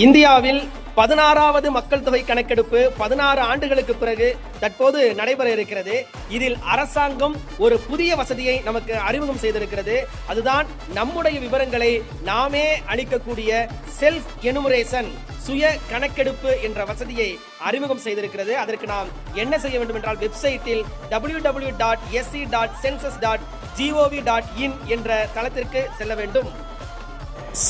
இந்தியாவில் 16வது மக்கள் தொகை கணக்கெடுப்பு 16 ஆண்டுகளுக்கு பிறகு தற்போது நடைபெற இருக்கிறது. இதில் அரசாங்கம் ஒரு புதிய வசதியை நமக்கு அறிமுகம் செய்திருக்கிறது. அதுதான் நம்முடைய விவரங்களை நாமே அளிக்கக்கூடிய செல்ஃப் எனுமரேஷன், சுய கணக்கெடுப்பு என்ற வசதியை அறிமுகம் செய்திருக்கிறது. அதற்கு நாம் என்ன செய்ய வேண்டும் என்றால், வெப்சைட்டில் www.sc.census.gov.in என்ற தளத்திற்கு செல்ல வேண்டும்.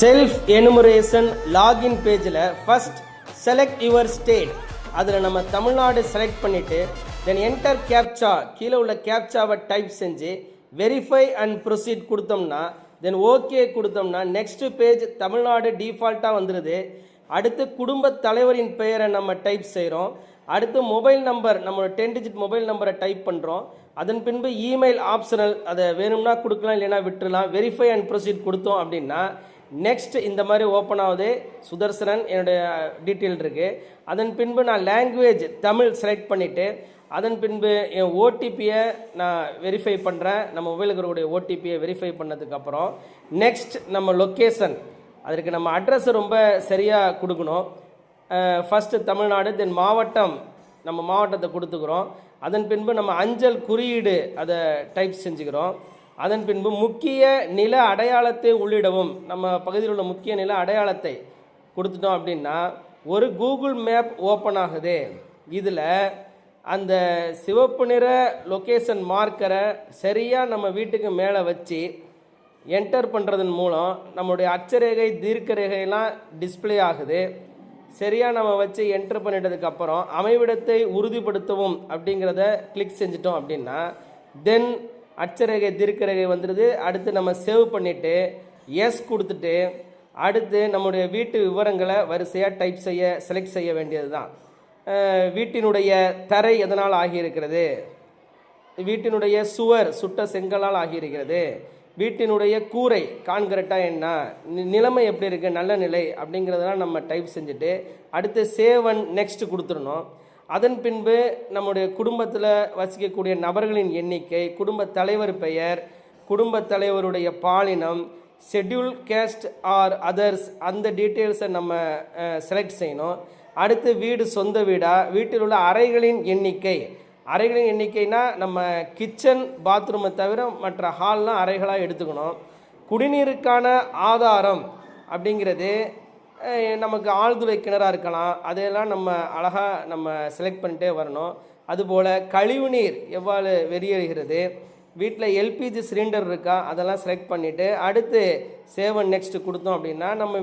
செல்ஃப் எனுமரேஷன் லாகின் பேஜில் ஃபர்ஸ்ட் செலக்ட் யுவர் ஸ்டேட், அதில் நம்ம தமிழ்நாடு செலக்ட் பண்ணிவிட்டு தென் என்டர் கேப்சா, கீழே உள்ள கேப்சாவை டைப் செஞ்சு வெரிஃபை அண்ட் ப்ரொசீட் கொடுத்தோம்னா, தென் ஓகே கொடுத்தோம்னா நெக்ஸ்ட் பேஜ் தமிழ்நாடு டிஃபால்ட்டாக வந்துடுது. அடுத்து குடும்ப தலைவரின் பெயரை நம்ம டைப் செய்கிறோம். அடுத்து மொபைல் நம்பர், நம்மளோட 10 டிஜிட் மொபைல் நம்பரை டைப் பண்ணுறோம். அதன் பின்பு இமெயில் ஆப்ஷனல், அதை வேணும்னா கொடுக்கலாம், இல்லைனா விட்டுடலாம். வெரிஃபை அண்ட் ப்ரொசீட் கொடுத்தோம் அப்படின்னா நெக்ஸ்ட் இந்த மாதிரி ஓப்பன் ஆகுது. சுதர்சனன் என்னுடைய டீட்டெயில் இருக்குது. அதன் பின்பு நான் லாங்குவேஜ் தமிழ் செலக்ட் பண்ணிவிட்டு அதன் பின்பு என் ஓடிபியை நான் வெரிஃபை பண்ணுறேன். நம்ம மொபைலுக்கு இருக்கக்கூடிய ஓடிபியை வெரிஃபை பண்ணதுக்கப்புறம் நெக்ஸ்ட் நம்ம லொக்கேஷன், அதற்கு நம்ம அட்ரஸ் ரொம்ப சரியாக கொடுக்கணும். ஃபஸ்ட்டு தமிழ்நாடு, தென் மாவட்டம், நம்ம மாவட்டத்தை கொடுத்துக்கிறோம். அதன் பின்பு நம்ம அஞ்சல் குறியீடு அதை டைப் செஞ்சுக்கிறோம். அதன் பின்பு முக்கிய நில அடையாளத்தை உள்ளிடவும், நம்ம பகுதியில் உள்ள முக்கிய நில அடையாளத்தை கொடுத்துட்டோம் அப்படின்னா ஒரு கூகுள் மேப் ஓப்பன் ஆகுது. இதில் அந்த சிவப்பு நிற லொக்கேஷன் மார்க்கரை சரியாக நம்ம வீட்டுக்கு மேலே வச்சு என்டர் பண்ணுறதன் மூலம் நம்மளுடைய அச்சரேகை, தீர்க்க ரேகையெல்லாம் டிஸ்பிளே ஆகுது. சரியாக நம்ம வச்சு என்டர் பண்ணிட்டதுக்கப்புறம் அமைவிடத்தை உறுதிப்படுத்தவும் அப்படிங்கிறத கிளிக் செஞ்சிட்டோம் அப்படின்னா தென் அச்சரேகை, தீர்க்க ரேகை வந்துடுது. அடுத்து நம்ம சேவ் பண்ணிவிட்டு எஸ் கொடுத்துட்டு அடுத்து நம்முடைய வீட்டு விவரங்களை வரிசையாக டைப் செய்ய, செலக்ட் செய்ய வேண்டியது தான். வீட்டினுடைய தரை எதனால் ஆகியிருக்கிறது, வீட்டினுடைய சுவர் சுட்ட செங்கலால் ஆகியிருக்கிறது, வீட்டினுடைய கூரை கான்கிரீட்டாக என்ன, நிலைமை எப்படி இருக்குது, நல்ல நிலை அப்படிங்கிறதெல்லாம் நம்ம டைப் செஞ்சுட்டு அடுத்து சேவ் அண்ட் நெக்ஸ்ட் கொடுத்துடணும். அதன் பின்பு நம்முடைய குடும்பத்தில் வசிக்கக்கூடிய நபர்களின் எண்ணிக்கை, குடும்ப தலைவர் பெயர், குடும்ப தலைவருடைய பாலினம், ஷெட்யூல் கேஸ்ட் ஆர் அதர்ஸ், அந்த டீட்டெயில்ஸை நம்ம செலக்ட் செய்யணும். அடுத்து வீடு சொந்த வீடா, வீட்டில் உள்ள அறைகளின் எண்ணிக்கை, அறைகளின் எண்ணிக்கைனா நம்ம கிச்சன் பாத்ரூமை தவிர மற்ற ஹால்லாம் அறைகளாக எடுத்துக்கணும். குடிநீருக்கான ஆதாரம் அப்படிங்கிறது நமக்கு ஆழ்துளை கிணறாக இருக்கலாம், அதையெல்லாம் நம்ம அழகாக நம்ம செலக்ட் பண்ணிட்டே வரணும். அதுபோல் கழிவுநீர் எவ்வாறு வெளியேறுகிறது, வீட்டில் எல்பிஜி சிலிண்டர் இருக்கா, அதெல்லாம் செலக்ட் பண்ணிவிட்டு அடுத்து சேவ் அண்ட் நெக்ஸ்ட் கொடுத்தோம் அப்படின்னா நம்ம